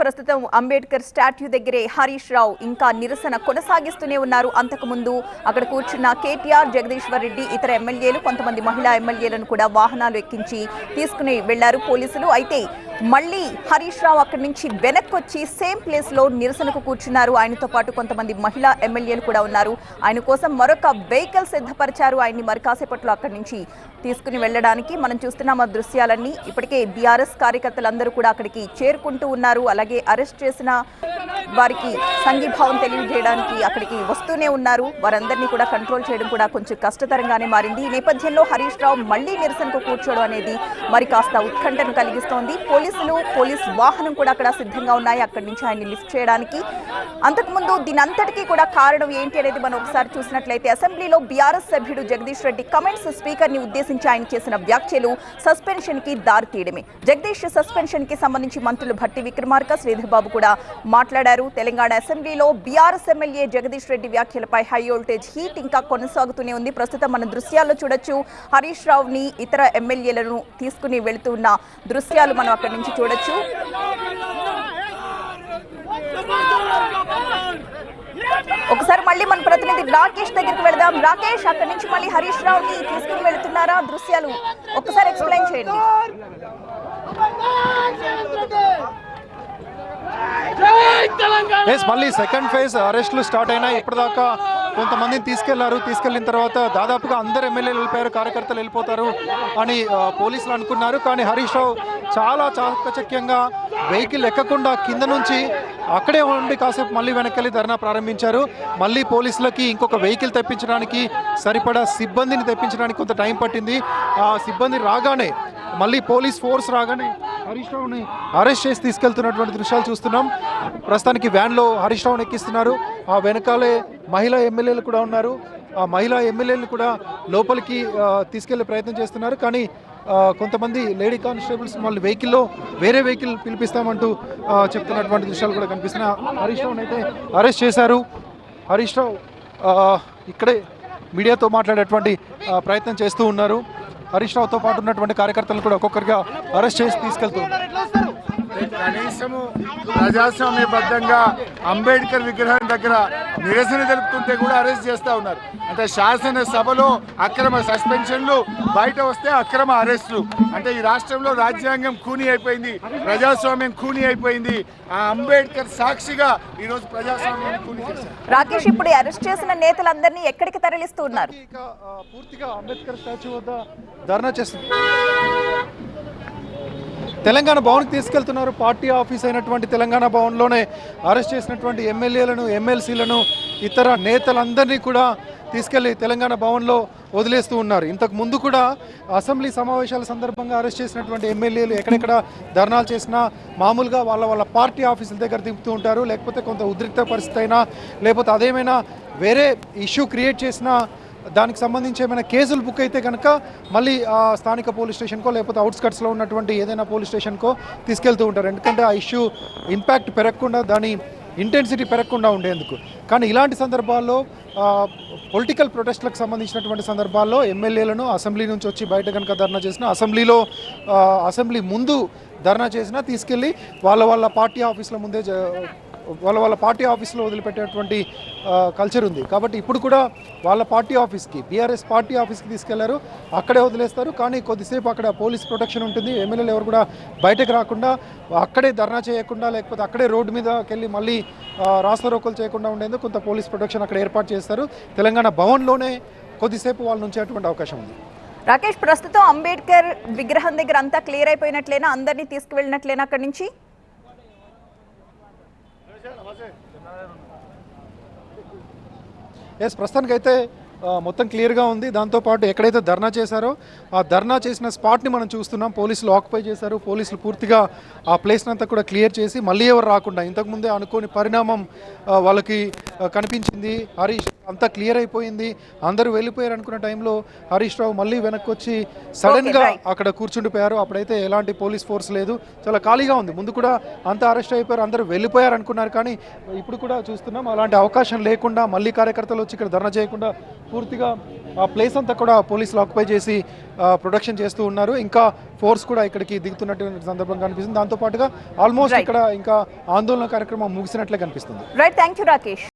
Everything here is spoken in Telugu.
ప్రస్తుతం అంబేద్కర్ స్టాట్యూ దగ్గరే హరీష్ రావు ఇంకా నిరసన కొనసాగిస్తూనే ఉన్నారు. అంతకుముందు అక్కడ కూర్చున్న కేటీఆర్, జగదీశ్వర్ రెడ్డి, ఇతర ఎమ్మెల్యేలు, కొంతమంది మహిళా ఎమ్మెల్యేలను కూడా వాహనాలు ఎక్కించి తీసుకుని వెళ్లారు పోలీసులు. అయితే మళ్ళీ హరీష్ రావు అక్కడి నుంచి వెనక్కి వచ్చి సేమ్ ప్లేస్ లో నిరసనకు కూర్చున్నారు. ఆయనతో పాటు కొంతమంది మహిళా ఎమ్మెల్యేలు కూడా ఉన్నారు. ఆయన కోసం మరొక వెహికల్ సిద్ధపరిచారు. ఆయన్ని మరి కాసేపట్లో అక్కడి నుంచి తీసుకుని వెళ్లడానికి. మనం చూస్తున్నాం ఆ దృశ్యాలన్నీ. ఇప్పటికే బీఆర్ఎస్ కార్యకర్తలందరూ కూడా అక్కడికి చేరుకుంటూ ఉన్నారు. అలాగే అరెస్ట్ చేసిన వారికి సంఘీభావం తెలియజేయడానికి అక్కడికి వస్తూనే ఉన్నారు. వారందరినీ కూడా కంట్రోల్ చేయడం కూడా కొంచెం కష్టతరంగానే మారింది. ఈ నేపథ్యంలో హరీష్ రావు మళ్లీ నిరసనకు కూర్చోవడం అనేది మరి కాస్త ఉత్కంఠను కలిగిస్తోంది. పోలీస్ వాహనం కూడా అక్కడ సిద్ధంగా ఉన్నాయి అక్కడి నుంచి ఆయన్ని లిఫ్ట్ చేయడానికి. అంతకుముందు దీనంతటికీ కూడా కారణం ఏంటి అనేది మనం ఒకసారి చూసినట్లయితే అసెంబ్లీలో బీఆర్ఎస్ సభ్యుడు జగదీష్ రెడ్డి కమెంట్స్ స్పీకర్ ని ఉద్దేశించి ఆయన చేసిన వ్యాఖ్యలు సస్పెన్షన్ కి దారి తీయడమే. జగదీష్ సస్పెన్షన్ కి సంబంధించి మంత్రులు భట్టి విక్రమార్క, శ్రీధర్ బాబు కూడా మాట్లాడారు. తెలంగాణ అసెంబ్లీలో బీఆర్ఎస్ ఎమ్మెల్యే జగదీష్ రెడ్డి వ్యాఖ్యలపై హై వోల్టేజ్ హీట్ ఇంకా కొనసాగుతూనే ఉంది. ప్రస్తుతం మన దృశ్యాల్లో చూడొచ్చు హరీష్ రావుని, ఇతర ఎమ్మెల్యేలను తీసుకుని వెళుతున్న దృశ్యాలు మనం అక్కడి నుంచి చూడొచ్చు. ఒకసారి మళ్ళీ మన ప్రతినిధి రాకేష్ దగ్గరికి వెళదాం. రాకేష్, అక్కడి నుంచి మళ్ళీ హరీష్ రావుని తీసుకుని వెళుతున్నారా? దృశ్యాలు ఒకసారి ఎక్స్ప్లెయిన్ చేయండి. మళ్ళీ సెకండ్ ఫేజ్ అరెస్టులు స్టార్ట్ అయినాయి. ఇప్పటిదాకా కొంతమందిని తీసుకెళ్లిన తర్వాత దాదాపుగా అందరు ఎమ్మెల్యేలు వెళ్ళిపోయారు, కార్యకర్తలు వెళ్ళిపోతారు అని పోలీసులు అనుకున్నారు. కానీ హరీష్ రావు చాలా చాకచక్యంగా వెహికల్ ఎక్కకుండా కింద నుంచి అక్కడే ఉండి కాసేపు మళ్ళీ వెనక్కి ధర్నా ప్రారంభించారు. మళ్ళీ పోలీసులకి ఇంకొక వెహికల్ తెప్పించడానికి, సరిపడా సిబ్బందిని తెప్పించడానికి కొంత టైం పట్టింది. ఆ సిబ్బంది రాగానే, మళ్ళీ పోలీస్ ఫోర్స్ రాగానే హరీష్ రావుని అరెస్ట్ చేసి తీసుకెళ్తున్నటువంటి దృశ్యాలు చూస్తున్నాం. ప్రస్తుతానికి వ్యాన్లో హరీష్ రావుని ఎక్కిస్తున్నారు. ఆ వెనకాలే మహిళా ఎమ్మెల్యేలు కూడా ఉన్నారు. ఆ మహిళా ఎమ్మెల్యేలు కూడా లోపలికి తీసుకెళ్లే ప్రయత్నం చేస్తున్నారు. కానీ కొంతమంది లేడీ కానిస్టేబుల్స్ మళ్ళీ వేరే వెహికల్ పిలిపిస్తామంటూ చెప్తున్నటువంటి దృశ్యాలు కూడా కనిపిస్తున్నాయి. హరీష్ రావుని అయితే అరెస్ట్ చేశారు. హరీష్ రావు ఇక్కడే మీడియాతో మాట్లాడేటువంటి ప్రయత్నం చేస్తూ ఉన్నారు. హరీష్ రావుతో పాటు ఉన్నటువంటి కార్యకర్తలను కూడా ఒక్కొక్కరిగా అరెస్ట్ చేసి తీసుకెళ్తూ ఉన్నారు. కనీసము ప్రజాస్వామ్యబద్ధంగా అంబేద్కర్ విగ్రహం దగ్గర నిరసన తెలుపుతుంటే కూడా అరెస్ట్ చేస్తూ ఉన్నారు. అంటే శాసనసభలో అక్రమ సస్పెన్షన్లు, బయట వస్తే అక్రమ అరెస్టులు. అంటే ఈ రాష్ట్రంలో రాజ్యాంగం ఖూనీ అయిపోయింది, ప్రజాస్వామ్యం ఖూనీ అయిపోయింది. ఆ అంబేద్కర్ సాక్షిగా ఈరోజు ప్రజాస్వామ్యాన్ని ఖూనీ చేశారు. రాకేష్, ఇప్పుడు అరెస్ట్ చేసిన నేతలందరినీ ఎక్కడికి తరలిస్తూ ఉన్నారు? పూర్తిగా అంబేద్కర్ స్టాచ్యూ వద్ద ధర్నా చేస్తుంది. తెలంగాణ భవన్కి తీసుకెళ్తున్నారు. పార్టీ ఆఫీస్ అయినటువంటి తెలంగాణ భవన్లోనే అరెస్ట్ చేసినటువంటి ఎమ్మెల్యేలను, ఎమ్మెల్సీలను, ఇతర నేతలందరినీ కూడా తీసుకెళ్లి తెలంగాణ భవన్లో వదిలేస్తూ ఉన్నారు. ఇంతకు ముందు కూడా అసెంబ్లీ సమావేశాల సందర్భంగా అరెస్ట్ చేసినటువంటి ఎమ్మెల్యేలు ఎక్కడెక్కడ ధర్నాలు చేసినా మామూలుగా వాళ్ళ పార్టీ ఆఫీసుల దగ్గర దింపుతూ ఉంటారు. లేకపోతే కొంత ఉద్రిక్త పరిస్థితి అయినా, లేకపోతే అదేమైనా వేరే ఇష్యూ క్రియేట్ చేసినా, దానికి సంబంధించి ఏమైనా కేసులు బుక్ అయితే కనుక మళ్ళీ స్థానిక పోలీస్ స్టేషన్కో లేకపోతే అవుట్స్కట్స్లో ఉన్నటువంటి ఏదైనా పోలీస్ స్టేషన్కో తీసుకెళ్తూ ఉంటారు. ఎందుకంటే ఆ ఇష్యూ ఇంపాక్ట్ పెరగకుండా, దాని ఇంటెన్సిటీ పెరగకుండా ఉండేందుకు. కానీ ఇలాంటి సందర్భాల్లో పొలిటికల్ ప్రొటెస్ట్లకు సంబంధించినటువంటి సందర్భాల్లో ఎమ్మెల్యేలను అసెంబ్లీ నుంచి వచ్చి బయట కనుక ధర్నా చేసినా, అసెంబ్లీ ముందు ధర్నా చేసినా తీసుకెళ్ళి వాళ్ళ పార్టీ ఆఫీసుల ముందే వాళ్ళ పార్టీ ఆఫీస్లో వదిలిపెట్టేటువంటి కల్చర్ ఉంది. కాబట్టి ఇప్పుడు కూడా వాళ్ళ పార్టీ ఆఫీస్కి, బీఆర్ఎస్ పార్టీ ఆఫీస్కి తీసుకెళ్లారు. అక్కడే వదిలేస్తారు. కానీ కొద్దిసేపు అక్కడ పోలీస్ ప్రొటెక్షన్ ఉంటుంది. ఎమ్మెల్యేలు ఎవరు కూడా బయటకు రాకుండా, అక్కడే ధర్నా చేయకుండా, లేకపోతే అక్కడే రోడ్డు మీదకి వెళ్ళి మళ్ళీ రాస్తారోకోలు చేయకుండా ఉండేందుకు కొంత పోలీస్ ప్రొటెక్షన్ అక్కడ ఏర్పాటు చేస్తారు. తెలంగాణ భవన్లోనే కొద్దిసేపు వాళ్ళ నుంచి అటువంటి అవకాశం ఉంది. రాకేష్, ప్రస్తుతం అంబేద్కర్ విగ్రహం దగ్గర అంతా క్లియర్ అయిపోయినట్లేనా? అందరినీ తీసుకువెళ్ళినట్లేనా అక్కడి నుంచి? ప్రస్తుతానికైతే మొత్తం క్లియర్గా ఉంది. దాంతోపాటు ఎక్కడైతే ధర్నా చేశారో ఆ ధర్నా చేసిన స్పాట్ని మనం చూస్తున్నాం. పోలీసులు ఆక్యుపై చేశారు. పోలీసులు పూర్తిగా ఆ ప్లేస్ని అంతా కూడా క్లియర్ చేసి మళ్ళీ ఎవరు రాకుండా, ఇంతకుముందే అనుకోని పరిణామం వాళ్ళకి కనిపించింది. హరీష్ అంతా క్లియర్ అయిపోయింది, అందరూ వెళ్ళిపోయారు అనుకున్న టైంలో హరీష్ రావు మళ్ళీ వెనక్కి వచ్చి సడన్గా అక్కడ కూర్చుండిపోయారు. అప్పుడైతే ఎలాంటి పోలీస్ ఫోర్స్ లేదు, చాలా ఖాళీగా ఉంది. ముందు కూడా అంతా అరెస్ట్ అయిపోయారు, అందరూ వెళ్ళిపోయారు అనుకున్నారు. కానీ ఇప్పుడు కూడా చూస్తున్నాం అలాంటి అవకాశం లేకుండా, మళ్ళీ కార్యకర్తలు వచ్చి ఇక్కడ ధర్నా చేయకుండా పూర్తిగా ఆ ప్లేస్ అంతా కూడా పోలీసులు ఆక్యుపై చేసి ప్రొడక్షన్ చేస్తూ ఉన్నారు. ఇంకా ఫోర్స్ కూడా ఇక్కడికి దిగుతున్నటువంటి సందర్భం కనిపిస్తుంది. దాంతో పాటుగా ఆల్మోస్ట్ ఇక్కడ ఇంకా ఆందోళన కార్యక్రమం ముగిసినట్లే కనిపిస్తుంది. Right, thank you Rakesh.